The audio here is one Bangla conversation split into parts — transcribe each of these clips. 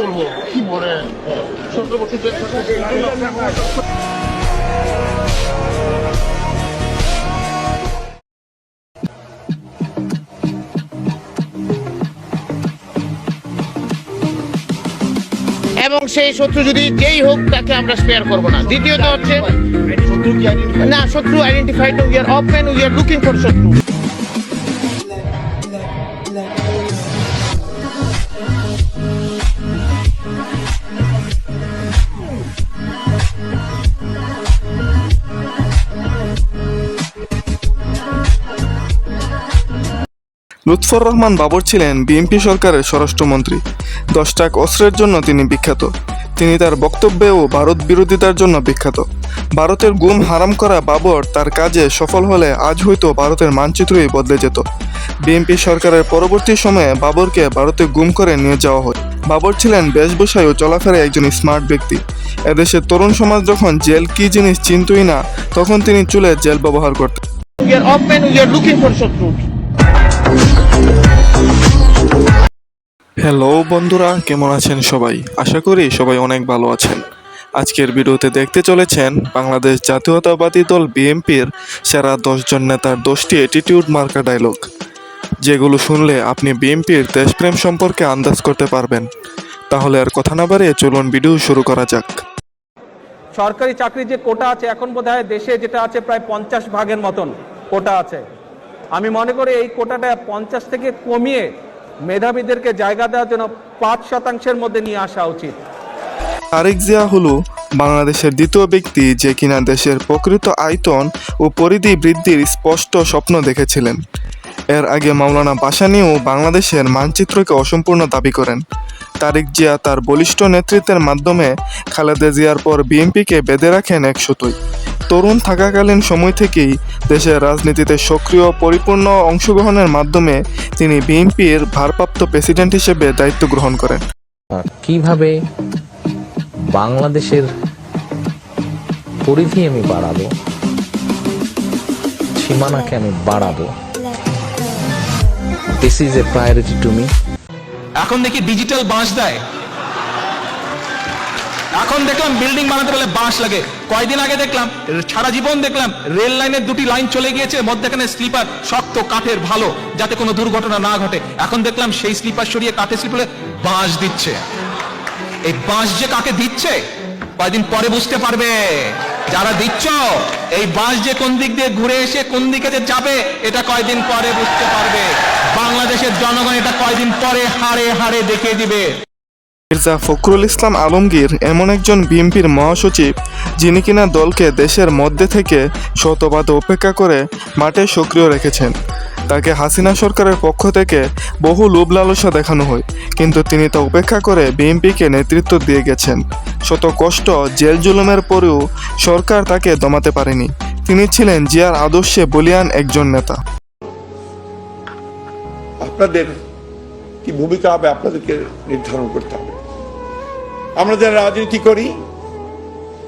বলবো কি বলেন 17 বছর এবং সেই শত্রু যদি যেই হোক তাকে আমরা স্পেয়ার করব না। দ্বিতীয়ত হচ্ছে না, শত্রু identified, we are open, we are looking for শত্রু। লুৎফর রহমান বাবর ছিলেন বিএনপি সরকারের স্বরাষ্ট্রমন্ত্রী। 10 ট্রাক অস্ত্রের জন্য তিনি বিখ্যাত। তিনি তার বক্তব্যেও ভারত বিরোধিতার জন্য বিখ্যাত। ভারতের গুম হারাম করা বাবর তার কাজে সফল হলে আজ হয়তো ভারতের মানচিত্রই বদলে যেত। বিএনপি সরকারের পরবর্তী সময়ে বাবরকে ভারতে গুম করে নিয়ে যাওয়া হয়। বাবর ছিলেন বেশভূষায় ও চলাফেরায় একজন স্মার্ট ব্যক্তি। এদেশের তরুণ সমাজ যখন জেল কি জিনিস চিনতই না, তখন তিনি চুলে জেল ব্যবহার করতেন। We are open, we are looking for শত্রু। হ্যালো বন্ধুরা, কেমন আছেন সবাই? আশা করি সবাই অনেক ভালো আছেন। আজকের ভিডিওতে দেখতে চলেছেন বাংলাদেশ জাতীয়তাবাদী দল বিএনপির সেরা 10 জন নেতার 10টি অ্যাটিটিউড মার্কা ডায়লগ, যেগুলো শুনলে আপনি বিএনপির দেশপ্রেম সম্পর্কে আন্দাজ করতে পারবেন। তাহলে আর কথা না বাড়িয়ে চলুন ভিডিও শুরু করা যাক। সরকারি চাকরির যে কোটা আছে, এখন বোধহয় দেশে যেটা আছে প্রায় 50 ভাগের মতন কোটা আছে। আমি মনে করি এই কোটাটা 50 থেকে কমিয়ে মেধাবীদেরকে জায়গা দেওয়ার জন্য 5% মধ্যে নিয়ে আসা উচিত। তারেক জিয়া হলো বাংলাদেশের দ্বিতীয় ব্যক্তি যে কিনা দেশের প্রকৃত আয়তন ও পরিধি বৃদ্ধির স্পষ্ট স্বপ্ন দেখেছিলেন। এর আগে মাওলানা ভাসানীও বাংলাদেশের মানচিত্রকে অসম্পূর্ণ দাবি করেন। তারেক জিয়া তার বলিষ্ঠ নেতৃত্বের মাধ্যমে খালেদা জিয়ার পর বিএনপিকে বেঁধে রাখেন এক সুতোয়। তরুণ থাকাকালীন সময় থেকেই দেশের রাজনীতিতে সক্রিয় পরিপূর্ণ অংশগ্রহণের মাধ্যমে তিনি বিএনপির ভারপ্রাপ্ত প্রেসিডেন্ট হিসেবে দায়িত্ব গ্রহণ করেন। কিভাবে বাংলাদেশের পরিধি আমি বাড়াবো, সীমানাকে আমি বাড়াবো, this is a priority to me. এখন দেখি ডিজিটাল বাঁশ দেয়, এখন দেখলাম বিল্ডিং বানাতে বলে বাঁশ লাগে। কয়দিন আগে দেখলাম, সারা জীবন দেখলাম রেল লাইনের 2টি লাইন চলে গিয়েছে, মধ্যখানে স্লিপার শক্ত কাঠের ভালো, যাতে কোনো দুর্ঘটনা না ঘটে। এখন দেখলাম সেই স্লিপার সরিয়ে কাঠের স্লিপারে বাঁশ দিচ্ছে। এই বাঁশ যে কাকে দিচ্ছে কয়দিন পরে বুঝতে পারবে। যারা দিচ্ছ এই বাঁশ যে কোন দিক দিয়ে ঘুরে এসে কোন দিকে যে যাবে, এটা কয়দিন পরে বুঝতে পারবে। বাংলাদেশের জনগণ এটা কয়দিন পরে হাড়ে হাড়ে দেখিয়ে দিবে। মির্জা ফখরুল ইসলাম আলমগীর এমন একজন বিএনপির মহাসচিব, যিনি কিনা দলকে দেশের মধ্যে থেকে শতবাদ উপেক্ষা করে মাঠে সক্রিয় রেখেছেন। তাকে হাসিনা সরকারের পক্ষ থেকে বহু লোভ লালসা দেখানো হয়, কিন্তু তিনি তা উপেক্ষা করে বিএনপিকে নেতৃত্ব দিয়ে গেছেন। শত কষ্ট, জেল জুলুমের পরেও সরকার তাকে দমাতে পারেনি। তিনি ছিলেন জিয়ার আদর্শে বলিয়ান একজন নেতা। আপনাদের কি ভূমিকা হবে আপনাদেরকে নির্ধারণ করতে হবে। আমরা যারা রাজনীতি করি,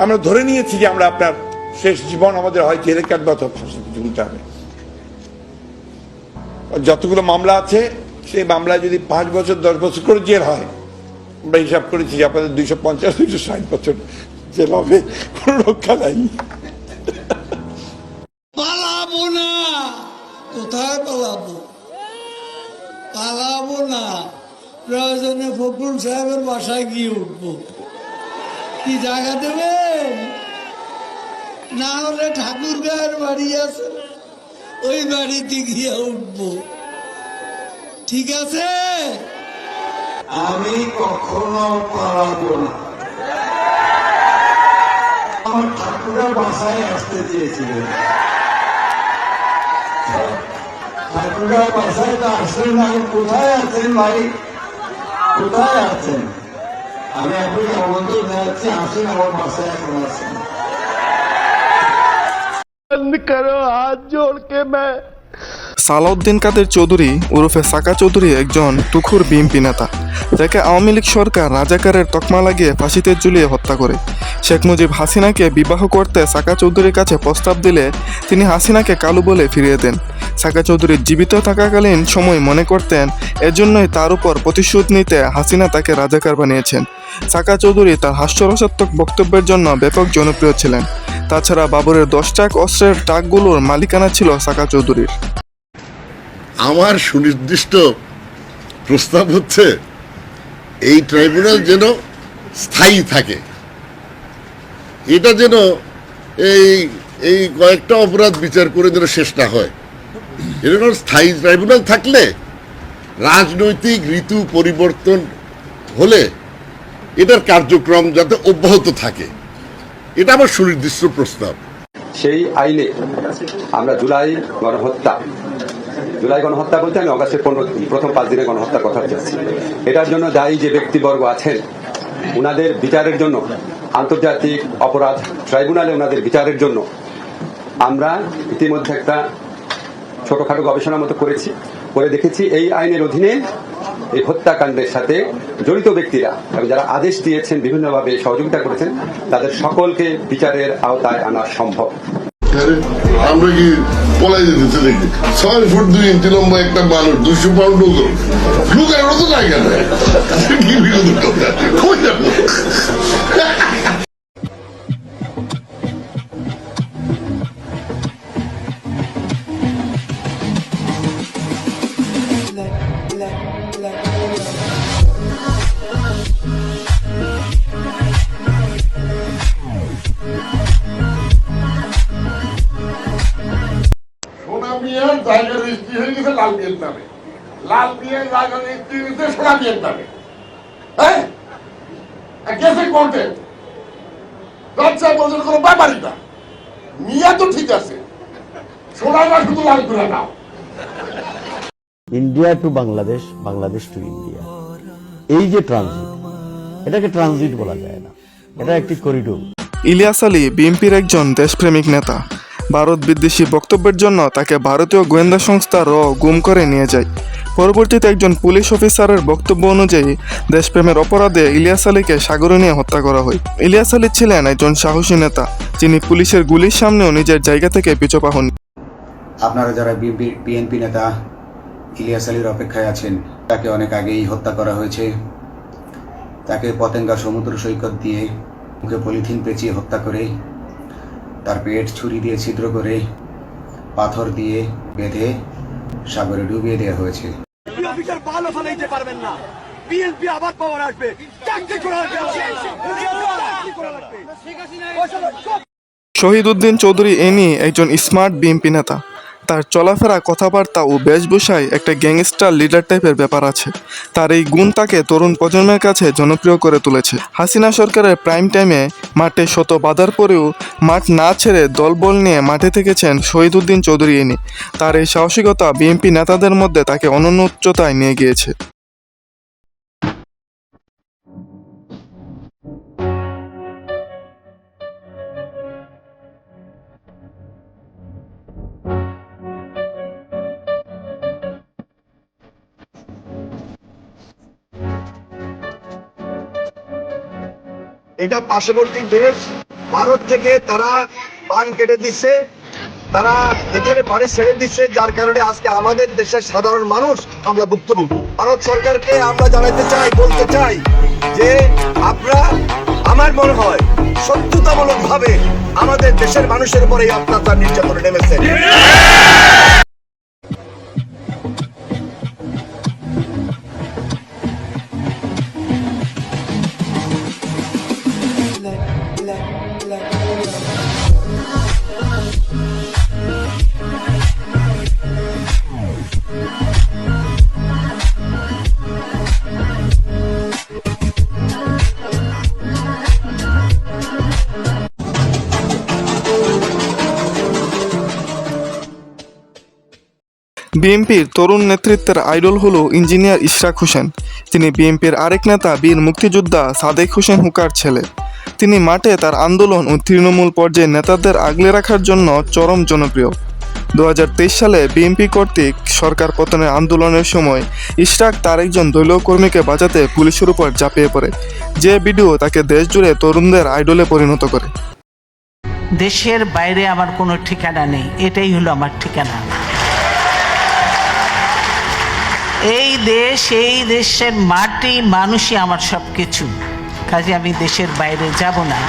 আমরা ধরে নিয়েছি যে আমরা আপনার শেষ জীবন আমাদের হয় জেলে কাটবে অথবা ফাঁসিতে ঝুলতে হবে। যতগুলো মামলা আছে সেই মামলায় যদি 5 বছর 10 বছর করে জেল হয়, আমরা হিসাব করেছি যে আপনাদের 250-260 বছর জেল হবে, কোনো রক্ষা নাই। পালাবো না, কোথায় পালাবো? পালাবো না, প্রয়োজনে ফখরুল সাহেবের বাসায় গিয়ে উঠবো। কি জায়গা দেবেন? না হলে ঠাকুর গায়ের বাড়ি আছে, ওই বাড়িতে গিয়ে উঠবো। ঠিক আছে? আমি কখনো পালাবো না। আমার ঠাকুরের বাসায় আসতে চেয়েছিলেন, ঠাকুরের বাসায় তো আসলেন না। কোথায় আছেন ভাই, কোথায় আছেন? আমি আপনাকে আমন্ত্রণ জানাচ্ছি, আসেন আমার বাসায় এখন আছেন। সালাউদ্দিন কাদের চৌধুরী ওরফে সাকা চৌধুরী একজন তুখুর বিএনপি নেতা। যাকে আওয়ামী লীগ সরকার রাজাকারের তকমা লাগিয়ে ফাঁসিতে ঝুলিয়ে হত্যা করে। শেখ মুজিব হাসিনাকে বিবাহ করতে সাকা চৌধুরীর কাছে প্রস্তাব দিলে তিনি হাসিনাকে কালু বলে ফিরিয়ে দেন। সাকা চৌধুরী জীবিত থাকাকালীন সময় মনে করতেন এজন্যই তার উপর প্রতিশোধ নিতে হাসিনা তাকে রাজাকার বানিয়েছেন। সাকা চৌধুরী তার হাস্যরসাত্মক বক্তব্যের জন্য ব্যাপক জনপ্রিয় ছিলেন। তাছাড়া বাবরের 10 ট্রাক অস্ত্রের ট্রাকগুলোর মালিকানা ছিল সাকা চৌধুরীর। আমার সুনির্দিষ্ট প্রস্তাব হচ্ছে এই ট্রাইব্যুনাল যেন স্থায়ী থাকে, এটা যেন এই কয়েকটা অপরাধ বিচার করে যেন শেষ না হয়। এরকম স্থায়ী ট্রাইব্যুনাল থাকলে রাজনৈতিক ঋতু পরিবর্তন হলে এটার কার্যক্রম যাতে অব্যাহত থাকে, এটা আমার সুনির্দিষ্ট প্রস্তাব। সেই আইনে আমরা জুলাই গণহত্যা বলতে আমি অগাস্টের প্রথম 5 দিনে গণহত্যার কথা চাচ্ছি। এটার জন্য দায়ী যে ব্যক্তিবর্গ আছেন ওনাদের বিচারের জন্য আন্তর্জাতিক অপরাধ ট্রাইব্যুনালে ওনাদের বিচারের জন্য আমরা ইতিমধ্যে একটা ছোটখাটো গবেষণার মতো করে দেখেছি এই আইনের অধীনে এই হত্যাকাণ্ডের সাথে জড়িত ব্যক্তিরা এবং যারা আদেশ দিয়েছেন, বিভিন্নভাবে সহযোগিতা করেছেন, তাদের সকলকে বিচারের আওতায় আনা সম্ভব। আমরা কি পলাই যেতেছে দেখি 6 ফুট 2 ইঞ্চি লম্বা একটা মানুষ 200 পাউন্ড ওজন, লুকার মতো জায়গা নেই। কি বিরোধ কথা কই যাবো? জায়গা রেজিস্ট্রি হয়ে গেছে লাল মিয়ার নামে, লাল মিয়ার জায়গা রেজিস্ট্রি হয়েছে সোনা মিয়ার নামে। হ্যাঁ গেছে কোর্টে, রাজ্যা বলছেন কোনো ব্যাপারই না, মিয়া তো ঠিক আছে, সোনাটা শুধু লাল করে নাও। India to Bangladesh, Bangladesh to India, এই যে ট্রানজিট, এটাকে ট্রানজিট বলা যায় না, এটা একটি করিডোর। ইলিয়াস আলী বিএনপির একজন দেশপ্রেমিক নেতা। ভারত বিদ্বেষী বক্তব্যের জন্য তাকে ভারতীয় গোয়েন্দা সংস্থা গুম করে নিয়ে যায়। পরবর্তীতে একজন পুলিশ অফিসারের বক্তব্য অনুযায়ী দেশপ্রেমের অপরাধে ইলিয়াস আলীকে সাগরে নিয়ে হত্যা করা হয়। ইলিয়াস আলী ছিলেন একজন সাহসী নেতা, যিনি পুলিশের গুলির সামনেও নিজের জায়গা থেকে পিছপা হন। আপনারা যারা বিএনপি নেতা ইলিয়াস আলীর অপেক্ষায় আছেন, তাকে অনেক আগেই হত্যা করা হয়েছে। তাকে পতেঙ্গা সমুদ্র সৈকত দিয়ে মুখে পলিথিন পেঁচিয়ে হত্যা করে, তার পেট ছুরি দিয়ে ছিদ্র করে, পাথর দিয়ে বেঁধে সাগরে ডুবিয়ে দেওয়া হয়েছে। শহীদ উদ্দিন চৌধুরী এনি একজন স্মার্ট বিএনপি নেতা। তার চলাফেরা, কথাবার্তা ও বেশভূষায় একটা গ্যাংস্টার লিডার টাইপের ব্যাপার আছে। তার এই গুণ তাকে তরুণ প্রজন্মের কাছে জনপ্রিয় করে তুলেছে। হাসিনা সরকারের প্রাইম টাইমে মাঠে শত বাধার পরেও মাঠ না ছেড়ে দলবল নিয়ে মাঠে থেকেছেন শহীদ উদ্দিন চৌধুরী এনি। তার এই সাহসিকতা বিএনপি নেতাদের মধ্যে তাকে অনন্য উচ্চতায় নিয়ে গিয়েছে। এটা পার্শ্ববর্তী দেশ ভারত থেকে তারা পান কেটে দিচ্ছে, তারা এখানে পানি ছেড়ে দিচ্ছে, যার কারণে আজকে আমাদের দেশের সাধারণ মানুষ আমরা ভুক্তভোগী। ভারত সরকারকে আমরা জানাতে চাই, বলতে চাই যে আপনারা, আমার মনে হয় শত্রুতামূলক ভাবে আমাদের দেশের মানুষের উপরে এই অত্যাচার নির্যাতনে নেমেছে। বিএনপির তরুণ নেতৃত্বের আইডল হলো ইঞ্জিনিয়ার ইশরাক হোসেন। তিনি বিএনপির আরেক নেতা বীর মুক্তিযোদ্ধা সাদেক হোসেন হুকার ছেলে। তিনি মাঠে তার আন্দোলন ও তৃণমূল পর্যায়ে নেতাদের আগলে রাখার জন্য চরম জনপ্রিয়। 2023 সালে বিএনপি কর্তৃক সরকার পতনের আন্দোলনের সময় ইশরাক তার একজন দলীয় কর্মীকে বাঁচাতে পুলিশের উপর ঝাঁপিয়ে পড়ে, যে ভিডিও তাকে দেশ জুড়ে তরুণদের আইডলে পরিণত করে। দেশের বাইরে আমার কোনো ঠিকানা নেই, এটাই হলো আমার ঠিকানা। এই দেশ, এই দেশের মাটি, মানুষই আমার সব কিছু, কাজে আমি দেশের বাইরে যাব না।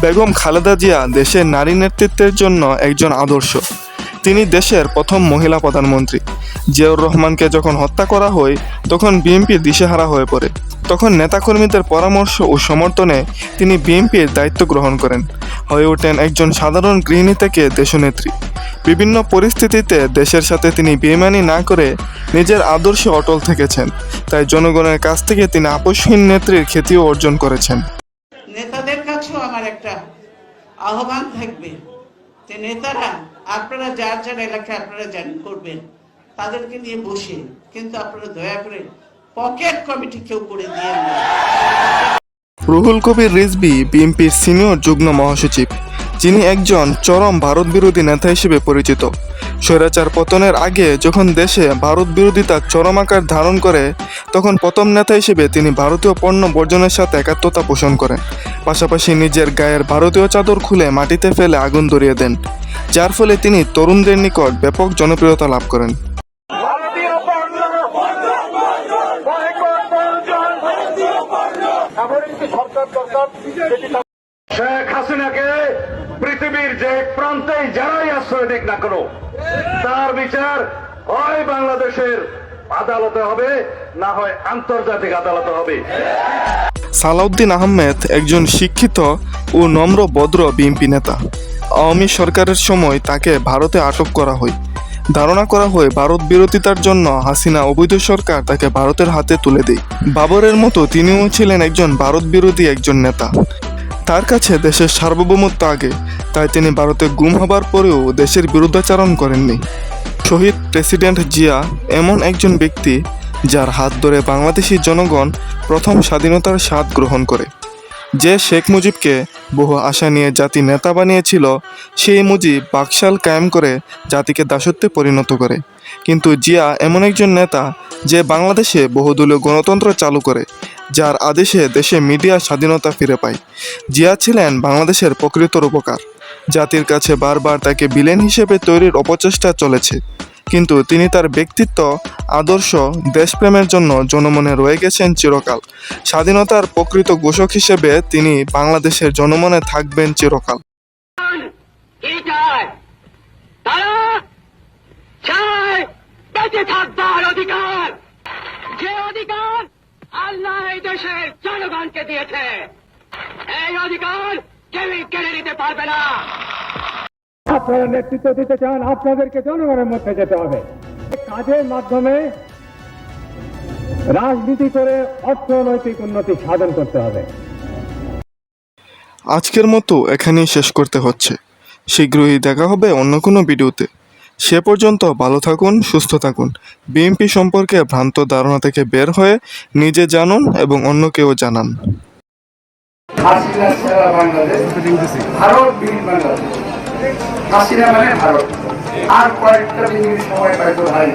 বেগম খালেদা জিয়া দেশের নারী নেতৃত্বের জন্য একজন আদর্শ। তিনি দেশের প্রথম মহিলা প্রধানমন্ত্রী। জিয়াউর রহমানকে যখন হত্যা করা হয় তখন বিএনপি দিশেহারা হয়ে পড়ে। তখন নেতাকর্মীদের পরামর্শ ও সমর্থনে তিনি বিএনপির দায়িত্ব গ্রহণ করেন, হয়ে ওঠেন একজন সাধারণ গৃহিণী থেকে দেশনেত্রী। বিভিন্ন পরিস্থিতিতে দেশের সাথে তিনি বেইমানি না করে নিজের আদর্শে অটল থেকেছেন, তাই জনগণের কাছ থেকে তিনি আপোষহীন নেত্রীর খ্যাতিও অর্জন করেছেন। নেতাদের কাছেও আমার একটা আহ্বান থাকবে যে নেতারা আপনারা যার যার এলাকায় আপনারা জানেন করবেন, তাদেরকে নিয়ে বসে, কিন্তু আপনারা দয়া করে পকেট কমিটি কেউ করে দিয়ে না। রুহুল কবির রিজভী বিএনপির সিনিয়র যুগ্ম মহাসচিব, যিনি একজন চরম ভারত বিরোধী নেতা হিসেবে পরিচিত। স্বৈরাচার পতনের আগে যখন দেশে ভারত বিরোধিতা চরম আকার ধারণ করে, তখন প্রথম নেতা হিসেবে তিনি ভারতীয় পণ্য বর্জনের সাথে একাত্মতা পোষণ করেন। পাশাপাশি নিজের গায়ের ভারতীয় চাদর খুলে মাটিতে ফেলে আগুন ধরিয়ে দেন, যার ফলে তিনি তরুণদের নিকট ব্যাপক জনপ্রিয়তা লাভ করেন। শেখ হাসিনাকে পৃথিবীর যে প্রান্তেই যারাই আশ্রয় দিক না কেন, তার বিচার হয় বাংলাদেশের আদালতে হবে, না হয় আন্তর্জাতিক আদালতে হবে। সালাউদ্দিন আহমেদ একজন শিক্ষিত ও নম্র ভদ্র বিএনপি নেতা। আওয়ামী সরকারের সময় তাকে ভারতে আটক করা হয়। ধারণা করা হয় ভারত বিরোধিতার জন্য হাসিনা অবৈধ সরকার তাকে ভারতের হাতে তুলে দেয়। বাবরের মতো তিনিও ছিলেন একজন ভারত বিরোধী একজন নেতা। তার কাছে দেশের সার্বভৌমত্ব আগে, তাই তিনি ভারতে গুম হবার পরেও দেশের বিরুদ্ধাচরণ করেননি। শহীদ প্রেসিডেন্ট জিয়া এমন একজন ব্যক্তি যার হাত ধরে বাংলাদেশি জনগণ প্রথম স্বাধীনতার স্বাদ গ্রহণ করে। যে শেখ মুজিবকে বহু আশা নিয়ে জাতি নেতা বানিয়েছিল, সেই মুজিব বাকশাল কায়েম করে জাতিকে দাসত্বে পরিণত করে। কিন্তু জিয়া এমন একজন নেতা যে বাংলাদেশে বহুদলীয় গণতন্ত্র চালু করে, যার আদেশে দেশে মিডিয়া স্বাধীনতা ফিরে পায়। জিয়া ছিলেন বাংলাদেশের প্রকৃত রূপকার। জাতির কাছে বারবার তাকে ভিলেন হিসেবে তৈরির অপচেষ্টা চলেছে, কিন্তু তিনি তার ব্যক্তিত্ব, আদর্শ, দেশপ্রেমের জন্য জনমনে রয়ে গেছেন চিরকাল। স্বাধীনতার প্রকৃত ঘোষক হিসেবে তিনি বাংলাদেশের জনমনে থাকবেন চিরকাল। অধিকার, যে অধিকার আল্লাহ এই দেশের জনগণকে দিয়েছে, এই অধিকার কেউই কেড়ে নিতে পারবে না। আপনারা নেতৃত্ব দিতে চান, আপনাদেরকে জনগণের মধ্যে যেতে হবে। কাজের মাধ্যমে রাজনীতি করে অর্থনৈতিক উন্নতি সাধন করতে হবে। আজকের মতো এখানেই শেষ করতে হচ্ছে। শীঘ্রই দেখা হবে অন্য কোনো ভিডিওতে। সে পর্যন্ত ভালো থাকুন, সুস্থ থাকুন। বিএনপি সম্পর্কে ভ্রান্ত ধারণা থেকে বের হয়ে নিজে জানুন এবং অন্যকেও জানান। হাসিনা ছাড়া বাংলাদেশ, ভারত বিহীন বাংলাদেশ। হাসিনা মানে ভারত। আর কয়েকটা দিনের সময় পাইতো ভাই,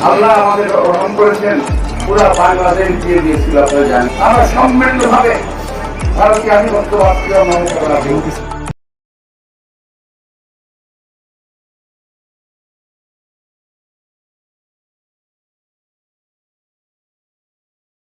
আল্লাহ আমাদের গ্রহণ করেছেন, পুরা বাংলাদেশ দিয়ে দিয়েছিল। আপনারা জানেন, আমরা সম্মিলিতভাবে ভারতকে আধিপত্যবাদ মনে করা